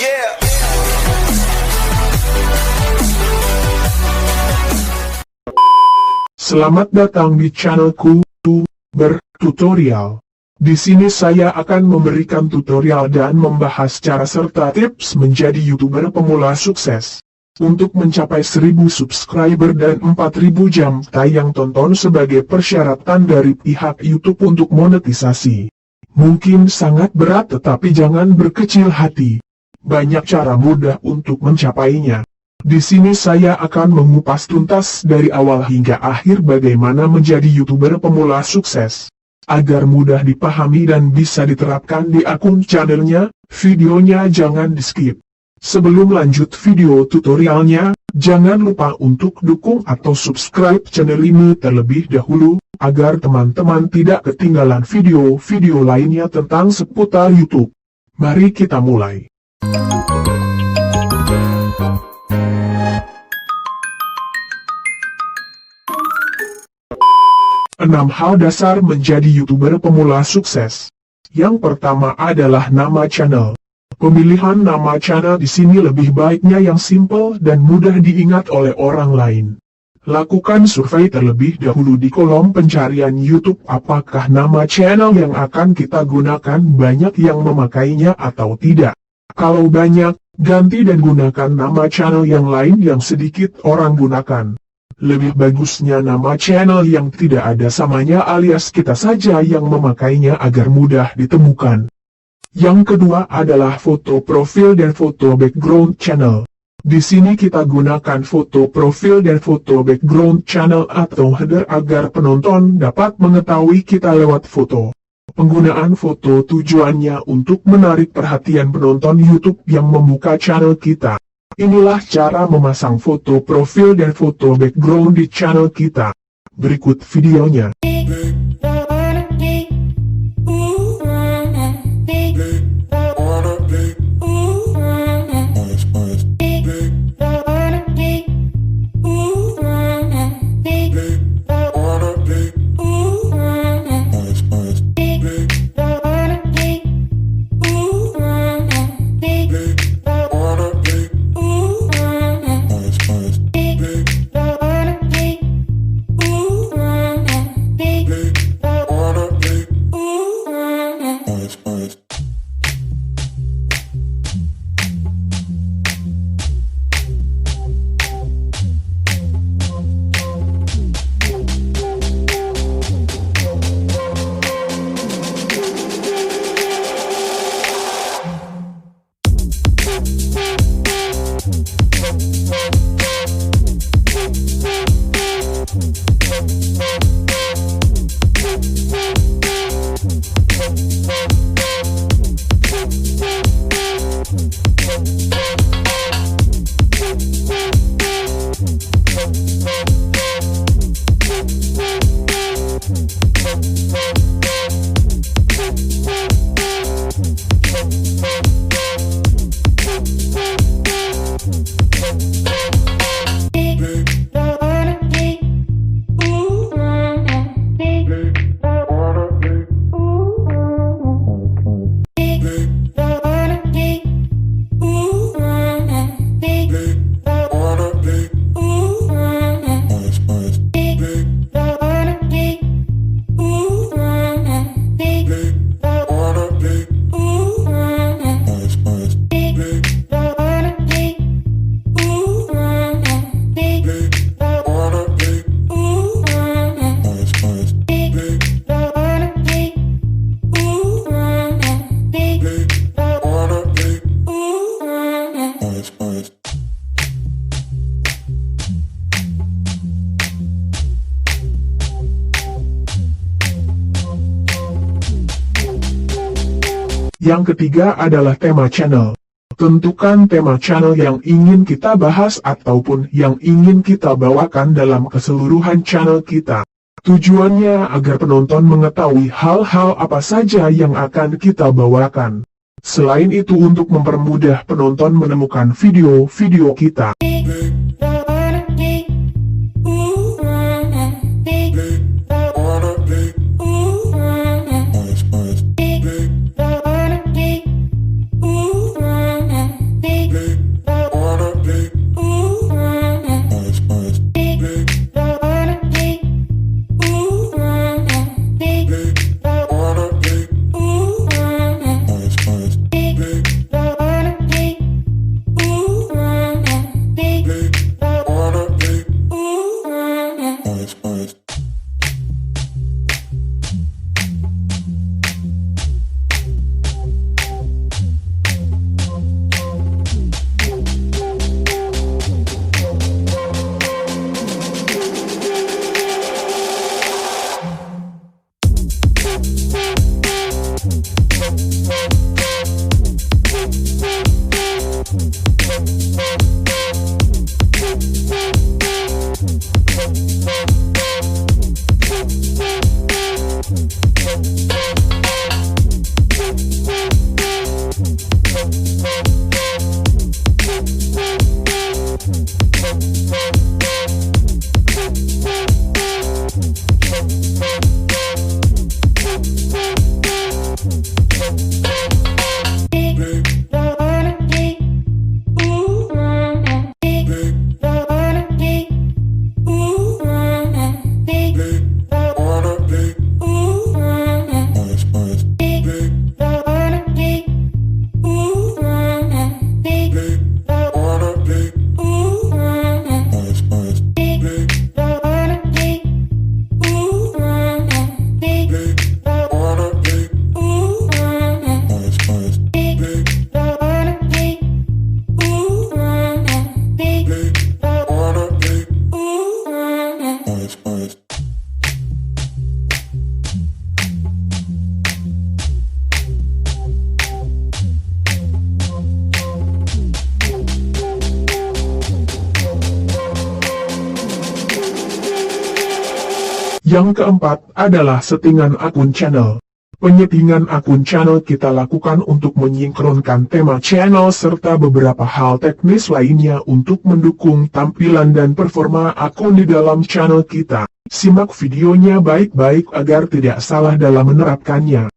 Yeah. Selamat datang di channel KuTuber Tutorial. Di sini saya akan memberikan tutorial dan membahas cara serta tips menjadi YouTuber pemula sukses. Untuk mencapai 1000 subscriber dan 4000 jam tayang tonton sebagai persyaratan dari pihak YouTube untuk monetisasi. Mungkin sangat berat, tetapi jangan berkecil hati. Banyak cara mudah untuk mencapainya. Di sini saya akan mengupas tuntas dari awal hingga akhir bagaimana menjadi YouTuber pemula sukses. Agar mudah dipahami dan bisa diterapkan di akun channelnya, videonya jangan di-skip. Sebelum lanjut video tutorialnya, jangan lupa untuk dukung atau subscribe channel ini terlebih dahulu, agar teman-teman tidak ketinggalan video-video lainnya tentang seputar YouTube. Mari kita mulai. 6 hal dasar menjadi YouTuber pemula sukses. Yang pertama adalah nama channel. Pemilihan nama channel di sini lebih baiknya yang simpel dan mudah diingat oleh orang lain. Lakukan survei terlebih dahulu di kolom pencarian YouTube apakah nama channel yang akan kita gunakan banyak yang memakainya atau tidak. Kalau banyak, ganti dan gunakan nama channel yang lain yang sedikit orang gunakan. Lebih bagusnya nama channel yang tidak ada samanya alias kita saja yang memakainya agar mudah ditemukan. Yang kedua adalah foto profil dan foto background channel. Di sini kita gunakan foto profil dan foto background channel atau header agar penonton dapat mengetahui kita lewat foto. Penggunaan foto tujuannya untuk menarik perhatian penonton YouTube yang membuka channel kita. Inilah cara memasang foto profil dan foto background di channel kita. Berikut videonya. Yang ketiga adalah tema channel. Tentukan tema channel yang ingin kita bahas ataupun yang ingin kita bawakan dalam keseluruhan channel kita. Tujuannya agar penonton mengetahui hal-hal apa saja yang akan kita bawakan. Selain itu untuk mempermudah penonton menemukan video-video kita. Yang keempat adalah settingan akun channel. Penyetingan akun channel kita lakukan untuk menyinkronkan tema channel serta beberapa hal teknis lainnya untuk mendukung tampilan dan performa akun di dalam channel kita. Simak videonya baik-baik agar tidak salah dalam menerapkannya.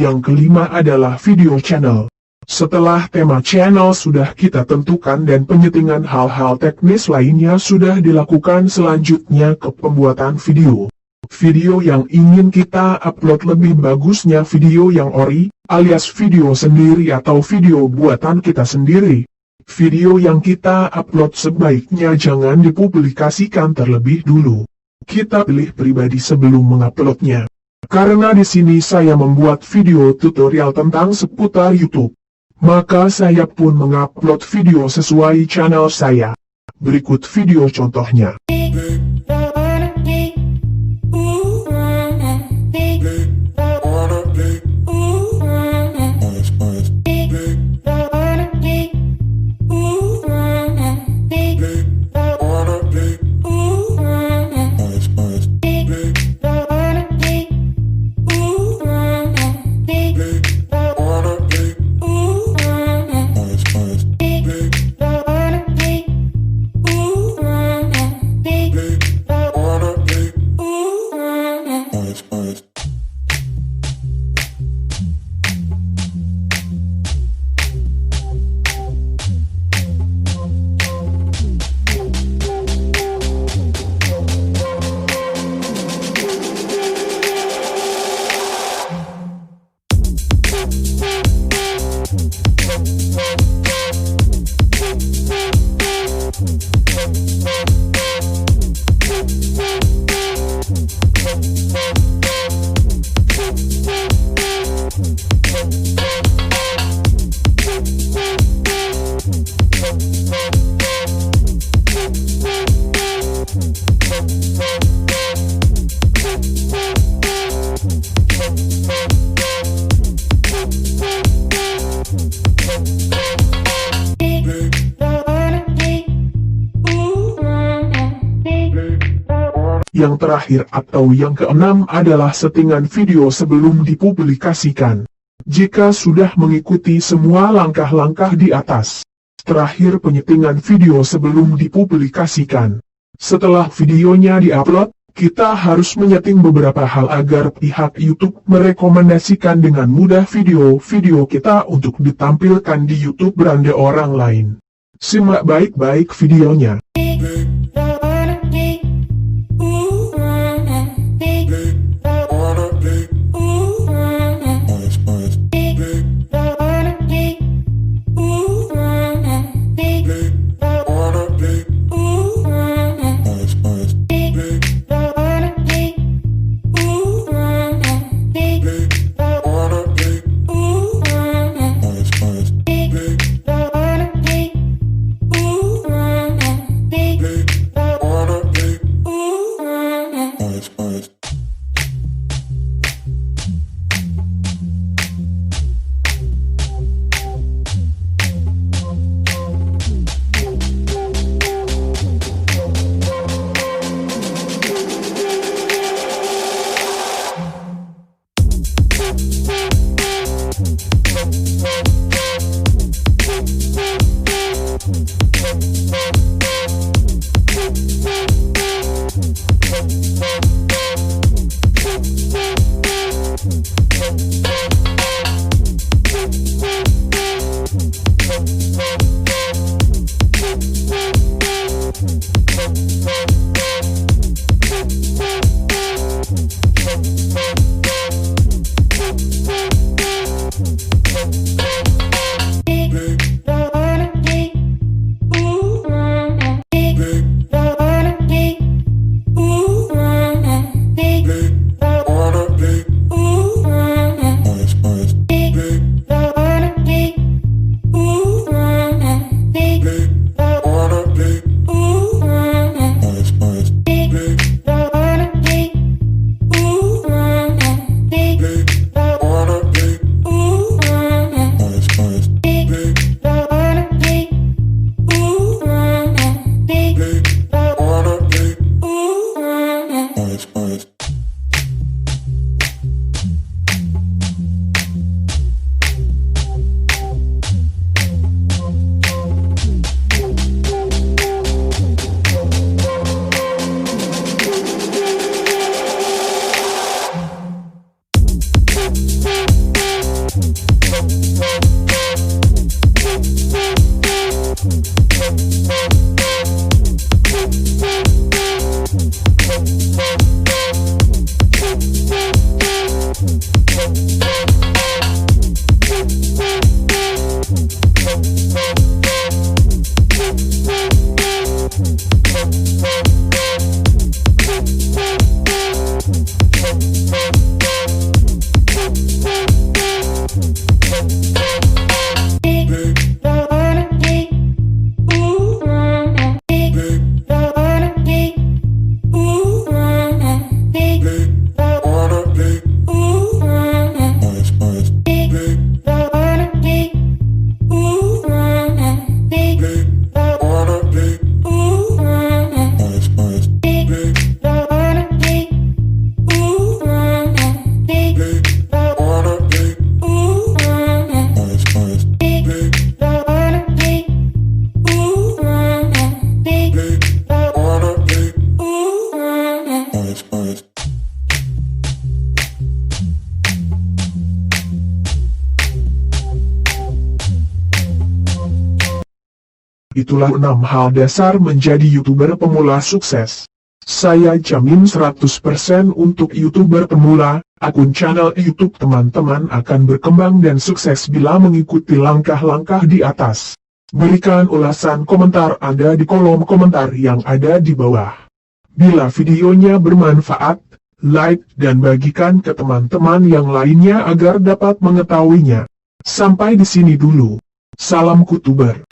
Yang kelima adalah video channel. Setelah tema channel sudah kita tentukan dan penyetingan hal-hal teknis lainnya sudah dilakukan, selanjutnya ke pembuatan video. Video yang ingin kita upload lebih bagusnya video yang ori, alias video sendiri atau video buatan kita sendiri. Video yang kita upload sebaiknya jangan dipublikasikan terlebih dulu. Kita pilih pribadi sebelum menguploadnya. Karena di sini saya membuat video tutorial tentang seputar YouTube, maka saya pun mengupload video sesuai channel saya. Berikut video contohnya. Yang terakhir atau yang keenam adalah settingan video sebelum dipublikasikan. Jika sudah mengikuti semua langkah-langkah di atas. Terakhir penyetingan video sebelum dipublikasikan. Setelah videonya diupload, kita harus menyeting beberapa hal agar pihak YouTube merekomendasikan dengan mudah video-video kita untuk ditampilkan di YouTube beranda orang lain. Simak baik-baik videonya. Itulah 6 hal dasar menjadi YouTuber pemula sukses. Saya jamin 100% untuk YouTuber pemula, akun channel YouTube teman-teman akan berkembang dan sukses bila mengikuti langkah-langkah di atas. Berikan ulasan komentar Anda di kolom komentar yang ada di bawah. Bila videonya bermanfaat, like dan bagikan ke teman-teman yang lainnya agar dapat mengetahuinya. Sampai di sini dulu. Salam KuTuber.